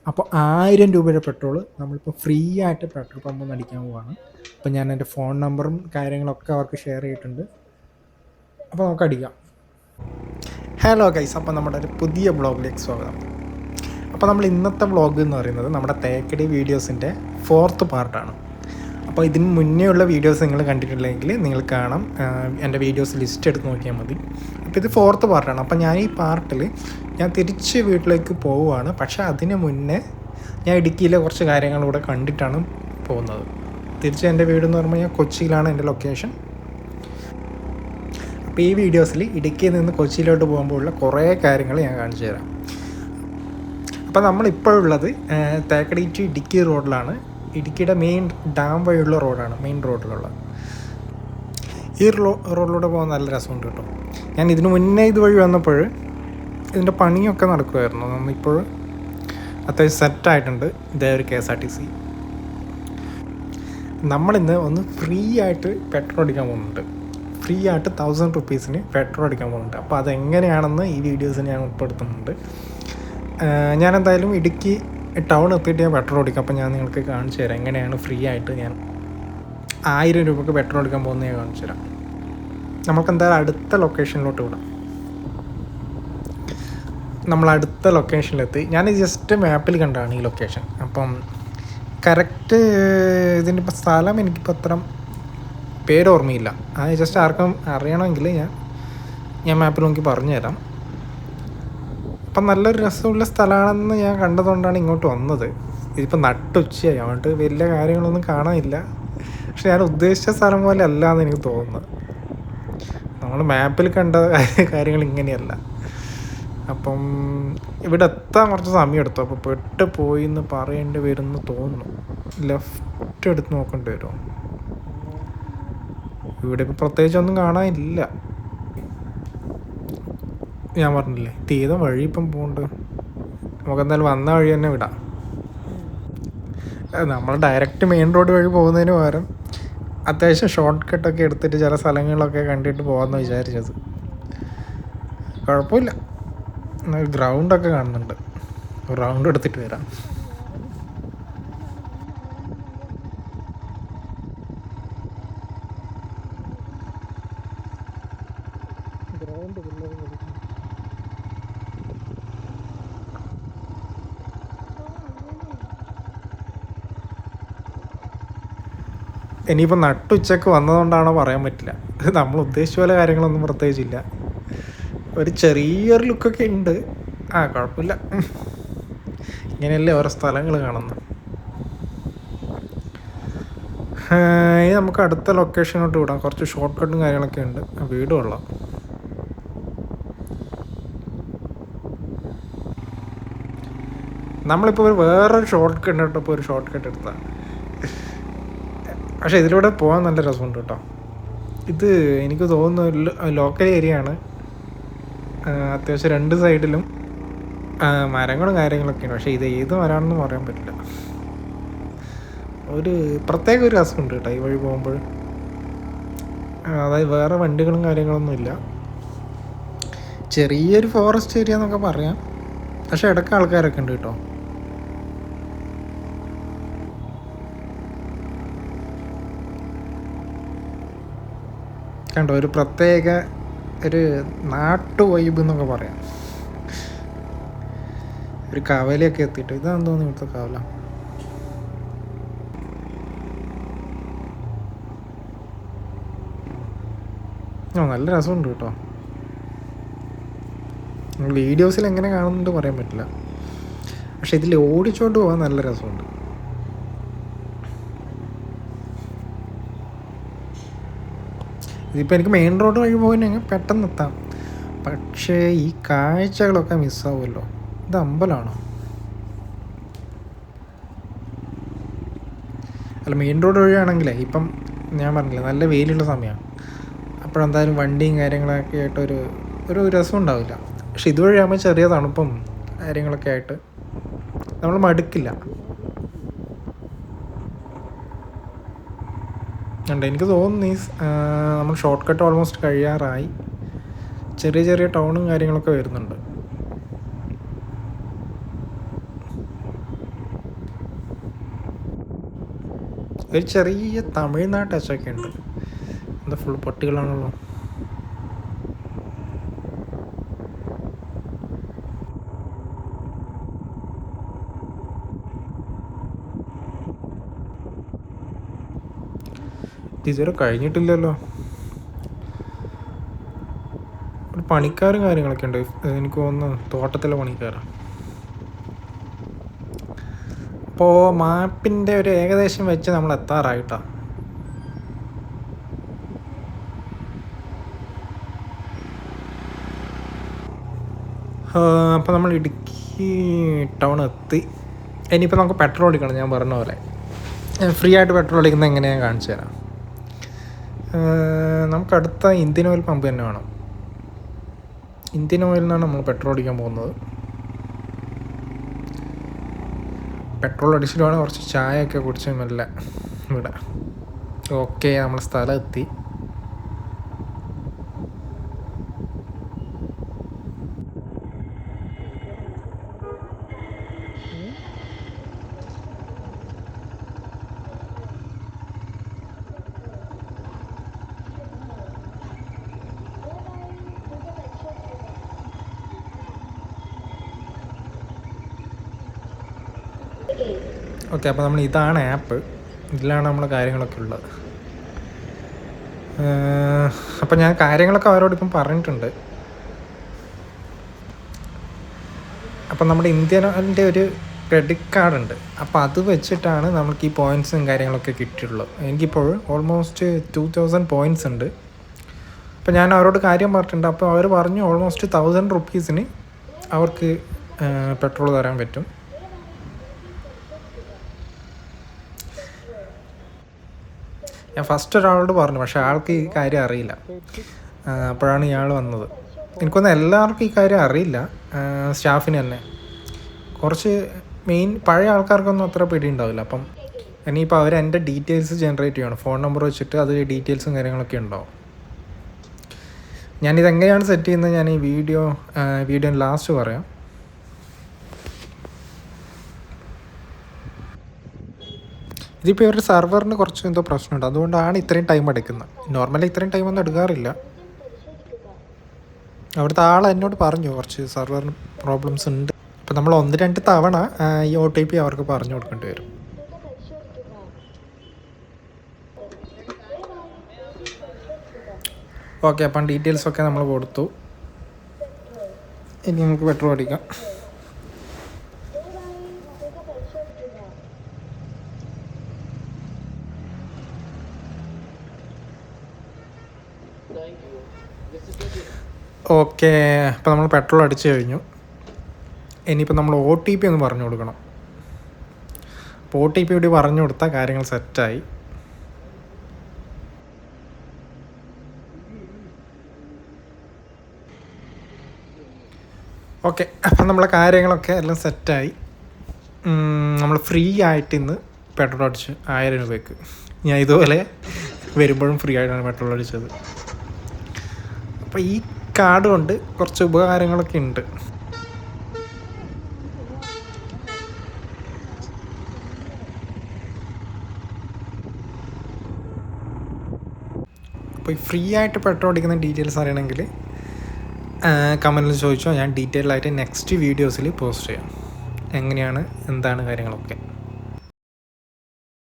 അപ്പോൾ 1000 രൂപയുടെ പെട്രോൾ നമ്മളിപ്പോൾ ഫ്രീ ആയിട്ട് പെട്രോൾ പമ്പിൽ നിന്ന് അടിക്കാൻ പോവാണ്. അപ്പോൾ ഞാൻ എൻ്റെ ഫോൺ നമ്പറും കാര്യങ്ങളൊക്കെ അവർക്ക് ഷെയർ ചെയ്തിട്ടുണ്ട്. അപ്പോൾ നമുക്ക് അടിക്കാം. ഹലോ ഗൈസ്, അപ്പോൾ നമ്മുടെ ഒരു പുതിയ വ്ളോഗിലേക്ക് സ്വാഗതം. അപ്പോൾ നമ്മൾ ഇന്നത്തെ വ്ളോഗ് എന്ന് പറയുന്നത് നമ്മുടെ തേക്കടി വീഡിയോസിൻ്റെ 4th പാർട്ടാണ്. അപ്പോൾ ഇതിന് മുന്നേ ഉള്ള വീഡിയോസ് നിങ്ങൾ കണ്ടിട്ടില്ലെങ്കിൽ നിങ്ങൾ കാണാം, എൻ്റെ വീഡിയോസ് ലിസ്റ്റ് എടുത്ത് നോക്കിയാൽ മതി. അപ്പോൾ ഇത് 4th പാർട്ടാണ്. അപ്പോൾ ഞാൻ ഈ പാർട്ടിൽ ഞാൻ തിരിച്ച് വീട്ടിലേക്ക് പോവുകയാണ്. പക്ഷേ അതിന് മുന്നേ ഞാൻ ഇടുക്കിയിലെ കുറച്ച് കാര്യങ്ങളിലൂടെ കണ്ടിട്ടാണ് പോകുന്നത്. തിരിച്ച് എൻ്റെ വീടെന്ന് പറയുമ്പോൾ ഞാൻ കൊച്ചിയിലാണ് എൻ്റെ ലൊക്കേഷൻ. അപ്പോൾ ഈ വീഡിയോസിൽ ഇടുക്കിയിൽ നിന്ന് കൊച്ചിയിലോട്ട് പോകുമ്പോഴുള്ള കുറേ കാര്യങ്ങൾ ഞാൻ കാണിച്ചു തരാം. അപ്പോൾ നമ്മളിപ്പോഴുള്ളത് തേക്കടി ടു ഇടുക്കി റോഡിലാണ്. ഇടുക്കിയുടെ മെയിൻ ഡാം വഴിയുള്ള റോഡാണ്, മെയിൻ റോഡിലുള്ള. ഈ റോഡിലൂടെ പോകാൻ നല്ല രസമുണ്ട് കേട്ടോ. ഞാൻ ഇതിനു മുന്നേ ഇതുവഴി വന്നപ്പോൾ ഇതിൻ്റെ പണിയൊക്കെ നടക്കുമായിരുന്നു. നമ്മളിപ്പോൾ അത്യാവശ്യം സെറ്റായിട്ടുണ്ട്. ഇതേ ഒരു KSRTC. നമ്മളിന്ന് ഒന്ന് ഫ്രീ ആയിട്ട് പെട്രോൾ അടിക്കാൻ പോകുന്നുണ്ട്. ഫ്രീ ആയിട്ട് 1000 റുപ്പീസിന് പെട്രോൾ അടിക്കാൻ പോകുന്നുണ്ട്. അപ്പോൾ അതെങ്ങനെയാണെന്ന് ഈ വീഡിയോസിൽ ഞാൻ ഉൾപ്പെടുത്തുന്നുണ്ട്. ഞാനെന്തായാലും ഇടുക്കി ടൗൺ എത്തിയിട്ട് ഞാൻ പെട്രോൾ അടിക്കാം. അപ്പോൾ ഞാൻ നിങ്ങൾക്ക് കാണിച്ചു തരാം എങ്ങനെയാണ് ഫ്രീ ആയിട്ട് ഞാൻ 1000 രൂപയ്ക്ക് പെട്രോൾ അടിക്കാൻ പോകുന്നത് ഞാൻ കാണിച്ചു തരാം. നമുക്ക് എന്തായാലും അടുത്ത ലൊക്കേഷനിലോട്ട് വിടാം. നമ്മൾ അടുത്ത ലൊക്കേഷനിലെത്തി. ഞാൻ ജസ്റ്റ് മാപ്പിൽ കണ്ടാണ് ഈ ലൊക്കേഷൻ. അപ്പം കറക്റ്റ് ഇതിൻ്റെ ഇപ്പോൾ സ്ഥലം എനിക്കിപ്പോൾ അത്ര പേര് ഓർമ്മയില്ല. അത് ജസ്റ്റ് ആർക്കും അറിയണമെങ്കിൽ ഞാൻ മാപ്പിൽ നോക്കി പറഞ്ഞു തരാം. അപ്പം നല്ലൊരു രസമുള്ള സ്ഥലമാണെന്ന് ഞാൻ കണ്ടതുകൊണ്ടാണ് ഇങ്ങോട്ട് വന്നത്. ഇതിപ്പോൾ നട്ടുച്ചയായി, അതുകൊണ്ട് വലിയ കാര്യങ്ങളൊന്നും കാണാനില്ല. പക്ഷെ ഞാൻ ഉദ്ദേശിച്ച സ്ഥലം പോലെ അല്ല എന്ന് എനിക്ക് തോന്നുന്നത്. നമ്മൾ മാപ്പിൽ കണ്ട കാര്യങ്ങൾ ഇങ്ങനെയല്ല. അപ്പം ഇവിടെ എത്താൻ കുറച്ച് സമയം എടുത്തു. അപ്പോൾ പെട്ട് പോയി എന്ന് പറയേണ്ടി വരുമെന്ന് തോന്നുന്നു. ലെഫ്റ്റ് എടുത്ത് നോക്കേണ്ടി വരുമോ? ഇവിടെ ഇപ്പോൾ പ്രത്യേകിച്ചൊന്നും കാണാനില്ല. ഞാൻ പറഞ്ഞില്ലേ, തീരെ വഴി ഇപ്പം പോകുന്നുണ്ട്. നമുക്കെന്തായാലും വന്ന വഴി തന്നെ വിടാം. നമ്മൾ ഡയറക്റ്റ് മെയിൻ റോഡ് വഴി പോകുന്നതിന് പകരം അത്യാവശ്യം ഷോർട്ട് കട്ടൊക്കെ എടുത്തിട്ട് ചില സ്ഥലങ്ങളൊക്കെ കണ്ടിട്ട് പോകാമെന്ന് വിചാരിച്ചത്. കുഴപ്പമില്ല, ഗ്രൗണ്ടൊക്കെ കാണുന്നുണ്ട്. റൗണ്ട് എടുത്തിട്ട് വരാം. ഇനിയിപ്പോൾ നട്ടുച്ചക്ക് വന്നതുകൊണ്ടാണോ പറയാൻ പറ്റില്ല. നമ്മൾ ഉദ്ദേശിച്ച പോലെ കാര്യങ്ങളൊന്നും പ്രത്യേകിച്ചില്ല. ഒരു ചെറിയൊരു ലുക്കൊക്കെ ഉണ്ട്. കുഴപ്പമില്ല. ഇങ്ങനെയല്ലേ ഓരോ സ്ഥലങ്ങൾ കാണുന്നത്. ഇനി നമുക്ക് അടുത്ത ലൊക്കേഷനോട്ട് വിടാം. കുറച്ച് ഷോർട്ട് കട്ടും കാര്യങ്ങളൊക്കെ ഉണ്ട്. വീട് കൊള്ളാം. നമ്മളിപ്പോൾ വേറൊരു ഷോർട്ട് കട്ട് ഇട്ടപ്പോൾ ഒരു ഷോർട്ട് കട്ട് എടുത്താണ്. പക്ഷേ ഇതിലൂടെ പോകാൻ നല്ല രസമുണ്ട് കേട്ടോ. ഇത് എനിക്ക് തോന്നുന്നു ലോക്കൽ ഏരിയ ആണ്. അത്യാവശ്യം 2 സൈഡിലും മരങ്ങളും കാര്യങ്ങളൊക്കെയാണ്. പക്ഷേ ഇത് ഏത് മരമാണെന്ന് പറയാൻ പറ്റില്ല. ഒരു പ്രത്യേക ഒരു രസമുണ്ട് കേട്ടോ ഈ വഴി പോകുമ്പോൾ. അതായത് വേറെ വണ്ടികളും കാര്യങ്ങളൊന്നും ഇല്ല. ചെറിയൊരു ഫോറസ്റ്റ് ഏരിയ എന്നൊക്കെ പറയാം. പക്ഷേ ഇടയ്ക്ക് ആൾക്കാരൊക്കെ ഉണ്ട് കേട്ടോ. കണ്ടോ, ഒരു പ്രത്യേക ഒരു നാട്ടു വൈബ് എന്നൊക്കെ പറയാം. ഒരു കവലയൊക്കെ എത്തിയിട്ട് ഇതാണെന്ന് തോന്നുന്നു ഇവിടുത്തെ കവല. നല്ല രസമുണ്ട് കേട്ടോ. വീഡിയോസിൽ എങ്ങനെ കാണുന്നുണ്ട് പറയാൻ പറ്റില്ല. പക്ഷെ ഇതിൽ ഓടിച്ചോണ്ട് പോകാൻ നല്ല രസമുണ്ട്. ഇതിപ്പോൾ എനിക്ക് മെയിൻ റോഡ് വഴി പോകാനെങ്കിൽ പെട്ടെന്ന് എത്താം. പക്ഷേ ഈ കാഴ്ചകളൊക്കെ മിസ്സാവുമല്ലോ. ഇത് അമ്പലമാണോ? അല്ല, മെയിൻ റോഡ് വഴിയാണെങ്കിലേ ഇപ്പം ഞാൻ പറഞ്ഞില്ല നല്ല വെയിലുള്ള സമയമാണ്. അപ്പോഴെന്തായാലും വണ്ടിയും കാര്യങ്ങളൊക്കെ ആയിട്ട് ഒരു രസം ഉണ്ടാവില്ല. പക്ഷെ ഇതുവഴിയാകുമ്പോൾ ചെറിയ തണുപ്പും കാര്യങ്ങളൊക്കെ ആയിട്ട് നമ്മൾ മടുക്കില്ല. എനിക്ക് തോന്നുന്നു നമ്മൾ ഷോർട്ട് കട്ട് ഓൾമോസ്റ്റ് കഴിയാറായി. ചെറിയ ചെറിയ ടൗണും കാര്യങ്ങളൊക്കെ വരുന്നുണ്ട്. ഒരു ചെറിയ തമിഴ്നാട് ടച്ചൊക്കെ ഉണ്ട്. എന്താ ഫുൾ പട്ടികളാണല്ലോ. ഇതുവരെ കഴിഞ്ഞിട്ടില്ലല്ലോ. ഒരു പണിക്കാരും കാര്യങ്ങളൊക്കെ ഉണ്ട്. എനിക്ക് തോന്നുന്നു തോട്ടത്തിലെ പണിക്കാരാണ്. അപ്പോൾ മാപ്പിൻ്റെ ഒരു ഏകദേശം വെച്ച് നമ്മൾ എത്താറായിട്ടാ. അപ്പോൾ നമ്മൾ ഇടുക്കി ടൗൺ എത്തി. ഇനിയിപ്പോൾ നമുക്ക് പെട്രോൾ അടിക്കണം. ഞാൻ പറഞ്ഞ പോലെ ഫ്രീ ആയിട്ട് പെട്രോൾ അടിക്കുന്നത് എങ്ങനെയാണ് കാണിച്ചു തരാം. നമുക്കടുത്ത ഇന്ത്യൻ ഓയിൽ പമ്പ് തന്നെ വേണം. ഇന്ത്യൻ ഓയിൽ നിന്നാണ് നമ്മൾ പെട്രോൾ അടിക്കാൻ പോകുന്നത്. പെട്രോൾ അടിച്ചിട്ട് വേണം കുറച്ച് ചായയൊക്കെ കുടിച്ച് മെല്ലെ ഇവിടെ. ഓക്കെ, നമ്മൾ സ്ഥലം എത്തി. ഓക്കെ, അപ്പോൾ നമ്മൾ ഇതാണ് ആപ്പ്. ഇതിലാണ് നമ്മളെ കാര്യങ്ങളൊക്കെ ഉള്ളത്. അപ്പോൾ ഞാൻ കാര്യങ്ങളൊക്കെ അവരോട് ഇപ്പം പറഞ്ഞിട്ടുണ്ട്. അപ്പം നമ്മുടെ ഇന്ത്യൻ്റെ ഒരു ക്രെഡിറ്റ് കാർഡ് ഉണ്ട്. അപ്പോൾ അത് വെച്ചിട്ടാണ് നമുക്ക് ഈ പോയിൻറ്റ്സും കാര്യങ്ങളൊക്കെ കിട്ടിയുള്ളൂ. എനിക്കിപ്പോൾ ഓൾമോസ്റ്റ് 2000 പോയിൻറ്റ്സ് ഉണ്ട്. അപ്പോൾ ഞാൻ അവരോട് കാര്യം പറഞ്ഞിട്ടുണ്ട്. അപ്പോൾ അവർ പറഞ്ഞു ഓൾമോസ്റ്റ് 1000 റുപ്പീസിന് അവർക്ക് പെട്രോൾ തരാൻ പറ്റും. ഞാൻ ഫസ്റ്റ് ഒരാളോട് പറഞ്ഞു, പക്ഷേ ആൾക്ക് ഈ കാര്യം അറിയില്ല. അപ്പോഴാണ് ഇയാൾ വന്നത്. എനിക്കൊന്നും എല്ലാവർക്കും ഈ കാര്യം അറിയില്ല, സ്റ്റാഫിന് തന്നെ. കുറച്ച് മെയിൻ പഴയ ആൾക്കാർക്കൊന്നും അത്ര പിടി ഉണ്ടാവില്ല. അപ്പം ഇനിയിപ്പോൾ അവർ എൻ്റെ ഡീറ്റെയിൽസ് ജനറേറ്റ് ചെയ്യണം. ഫോൺ നമ്പർ വെച്ചിട്ട് അത് ഡീറ്റെയിൽസും കാര്യങ്ങളൊക്കെ ഉണ്ടാവും. ഞാനിതെങ്ങനെയാണ് സെറ്റ് ചെയ്യുന്നത് ഞാൻ ഈ വീഡിയോ ലാസ്റ്റ് പറയാം. ഇതിപ്പോൾ ഇവരുടെ സെർവറിന് കുറച്ച് എന്തോ പ്രശ്നമുണ്ട്, അതുകൊണ്ടാണ് ഇത്രയും ടൈം എടുക്കുന്നത്. നോർമലി ഇത്രയും ടൈമൊന്നും എടുക്കാറില്ല. അവിടുത്തെ ആൾ എന്നോട് പറഞ്ഞു കുറച്ച് സെർവറിന് പ്രോബ്ലംസ് ഉണ്ട്. അപ്പോൾ നമ്മൾ 1-2 തവണ ഈ OTP അവർക്ക് പറഞ്ഞു കൊടുക്കേണ്ടി വരും. ഓക്കെ, അപ്പം ഡീറ്റെയിൽസൊക്കെ നമ്മൾ കൊടുത്തു. ഇനി നമുക്ക് പെട്രോൾ അടിക്കാം. ഓക്കെ, അപ്പോൾ നമ്മൾ പെട്രോൾ അടിച്ചു കഴിഞ്ഞു. ഇനിയിപ്പോൾ നമ്മൾ OTP ഒന്ന് പറഞ്ഞു കൊടുക്കണം. അപ്പോൾ OTP കൂടി പറഞ്ഞു കൊടുത്താൽ കാര്യങ്ങൾ സെറ്റായി. ഓക്കെ, അപ്പം നമ്മളെ കാര്യങ്ങളൊക്കെ എല്ലാം സെറ്റായി. നമ്മൾ ഫ്രീ ആയിട്ട് ഇന്ന് പെട്രോൾ അടിച്ച് 1000 രൂപയ്ക്ക്. ഞാൻ ഇതുപോലെ വരുമ്പോഴും ഫ്രീ ആയിട്ടാണ് പെട്രോൾ അടിച്ചത്. അപ്പോൾ ഈ കാർഡ് കൊണ്ട് കുറച്ച് ഉപകാരങ്ങളൊക്കെ ഉണ്ട്. അപ്പോൾ ഈ ഫ്രീ ആയിട്ട് പെട്രോൾ അടിക്കുന്ന ഡീറ്റെയിൽസ് അറിയണമെങ്കിൽ കമൻറ്റിൽ ചോദിച്ചോ. ഞാൻ ഡീറ്റെയിൽ ആയിട്ട് നെക്സ്റ്റ് വീഡിയോസിൽ പോസ്റ്റ് ചെയ്യാം എങ്ങനെയാണ് എന്താണ് കാര്യങ്ങളൊക്കെ.